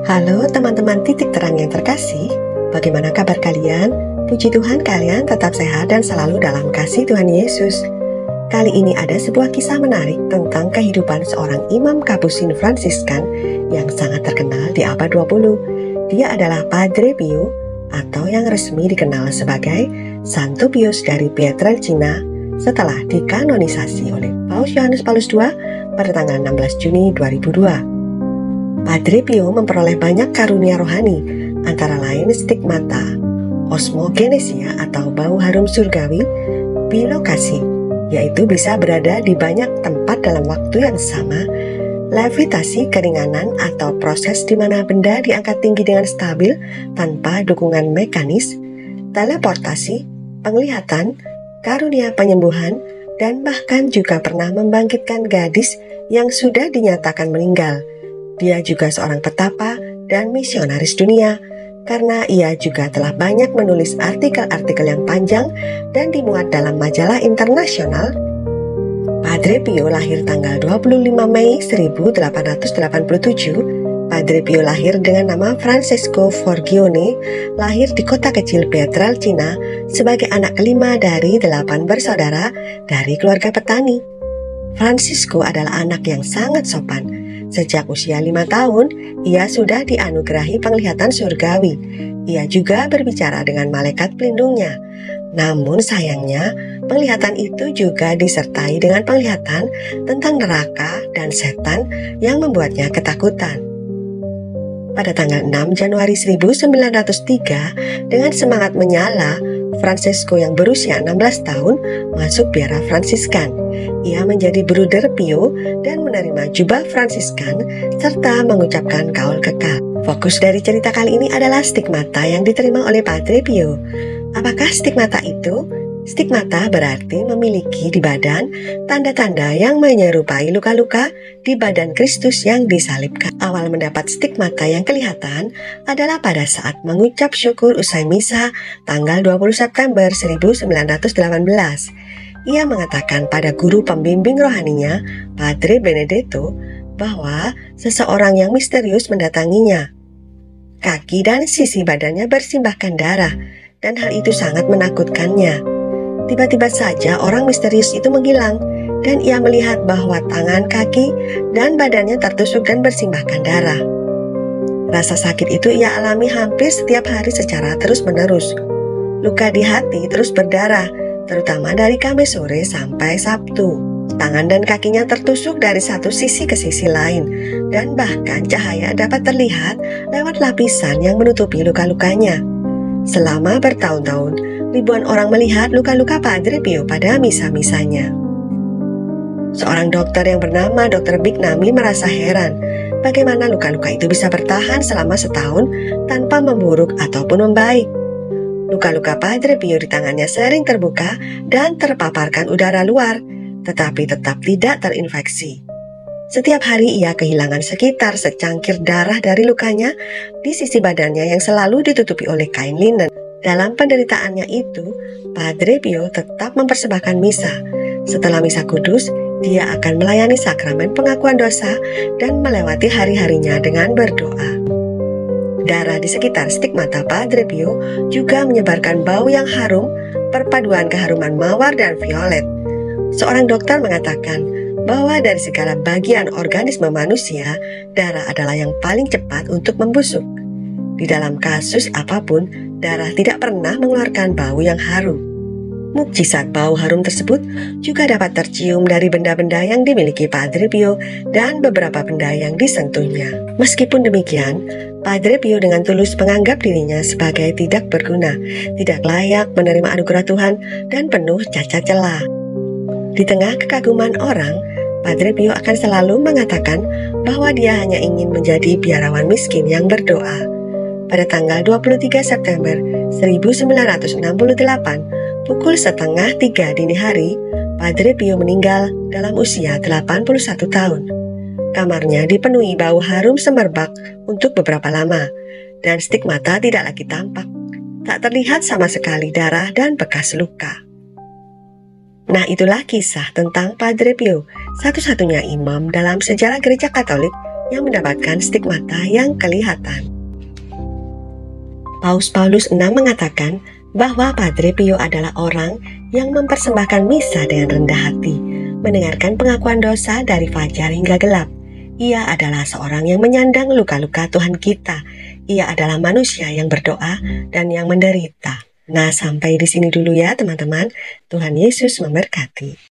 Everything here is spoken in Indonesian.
Halo teman-teman titik terang yang terkasih, bagaimana kabar kalian? Puji Tuhan kalian tetap sehat dan selalu dalam kasih Tuhan Yesus. Kali ini ada sebuah kisah menarik tentang kehidupan seorang imam Kapusin Fransiskan yang sangat terkenal di abad 20. Dia adalah Padre Pio atau yang resmi dikenal sebagai Santo Pius dari Pietrelcina setelah dikanonisasi oleh Paus Yohanes Paulus II pada tanggal 16 Juni 2002. Padre Pio memperoleh banyak karunia rohani, antara lain stigmata, osmogenesia atau bau harum surgawi, bilokasi, yaitu bisa berada di banyak tempat dalam waktu yang sama, levitasi keringanan atau proses di mana benda diangkat tinggi dengan stabil tanpa dukungan mekanis, teleportasi, penglihatan, karunia penyembuhan, dan bahkan juga pernah membangkitkan gadis yang sudah dinyatakan meninggal. Dia juga seorang petapa dan misionaris dunia, karena ia juga telah banyak menulis artikel-artikel yang panjang dan dimuat dalam majalah internasional. Padre Pio lahir tanggal 25 Mei 1887. Padre Pio lahir dengan nama Francesco Forgione, lahir di kota kecil Pietrelcina sebagai anak kelima dari 8 bersaudara dari keluarga petani. Francisco adalah anak yang sangat sopan. Sejak usia 5 tahun, ia sudah dianugerahi penglihatan surgawi. Ia juga berbicara dengan malaikat pelindungnya. Namun sayangnya, penglihatan itu juga disertai dengan penglihatan tentang neraka dan setan yang membuatnya ketakutan. Pada tanggal 6 Januari 1903, dengan semangat menyala, Francesco yang berusia 16 tahun masuk biara Fransiskan. Ia menjadi Bruder Pio dan menerima jubah Fransiskan serta mengucapkan kaul kekal. Fokus dari cerita kali ini adalah stigmata yang diterima oleh Padre Pio. Apakah stigmata itu? Stigmata berarti memiliki di badan tanda-tanda yang menyerupai luka-luka di badan Kristus yang disalibkan. Awal mendapat stigmata yang kelihatan adalah pada saat mengucap syukur usai misa tanggal 20 September 1918. Ia mengatakan pada guru pembimbing rohaninya, Padre Benedetto, bahwa seseorang yang misterius mendatanginya. Kaki dan sisi badannya bersimbahkan darah, dan hal itu sangat menakutkannya. Tiba-tiba saja orang misterius itu menghilang, dan ia melihat bahwa tangan, kaki, dan badannya tertusuk dan bersimbahkan darah. Rasa sakit itu ia alami hampir setiap hari secara terus-menerus. Luka di hati terus berdarah, terutama dari Kamis sore sampai Sabtu. Tangan dan kakinya tertusuk dari satu sisi ke sisi lain, dan bahkan cahaya dapat terlihat lewat lapisan yang menutupi luka-lukanya. Selama bertahun-tahun, ribuan orang melihat luka-luka Padre Pio pada misa-misanya. Seorang dokter yang bernama Dr. Bignami merasa heran bagaimana luka-luka itu bisa bertahan selama setahun tanpa memburuk ataupun membaik. Luka-luka Padre Pio di tangannya sering terbuka dan terpaparkan udara luar, tetapi tetap tidak terinfeksi. Setiap hari ia kehilangan sekitar secangkir darah dari lukanya di sisi badannya yang selalu ditutupi oleh kain linen. Dalam penderitaannya itu, Padre Pio tetap mempersembahkan misa. Setelah misa kudus, dia akan melayani sakramen pengakuan dosa dan melewati hari-harinya dengan berdoa. Darah di sekitar stigmata Padre Pio juga menyebarkan bau yang harum, perpaduan keharuman mawar dan violet. Seorang dokter mengatakan bahwa dari segala bagian organisme manusia, darah adalah yang paling cepat untuk membusuk. Di dalam kasus apapun, darah tidak pernah mengeluarkan bau yang harum. Mukjizat bau harum tersebut juga dapat tercium dari benda-benda yang dimiliki Padre Pio dan beberapa benda yang disentuhnya. Meskipun demikian, Padre Pio dengan tulus menganggap dirinya sebagai tidak berguna, tidak layak menerima anugerah Tuhan, dan penuh cacat celah. Di tengah kekaguman orang, Padre Pio akan selalu mengatakan bahwa dia hanya ingin menjadi biarawan miskin yang berdoa. Pada tanggal 23 September 1968, pukul 2:30 dini hari, Padre Pio meninggal dalam usia 81 tahun. Kamarnya dipenuhi bau harum semerbak untuk beberapa lama, dan stigmata tidak lagi tampak. Tak terlihat sama sekali darah dan bekas luka. Nah, itulah kisah tentang Padre Pio, satu-satunya imam dalam sejarah gereja Katolik yang mendapatkan stigmata yang kelihatan. Paus Paulus VI mengatakan bahwa Padre Pio adalah orang yang mempersembahkan misa dengan rendah hati, mendengarkan pengakuan dosa dari fajar hingga gelap. Ia adalah seorang yang menyandang luka-luka Tuhan kita. Ia adalah manusia yang berdoa dan yang menderita. Nah, sampai di sini dulu ya teman-teman. Tuhan Yesus memberkati.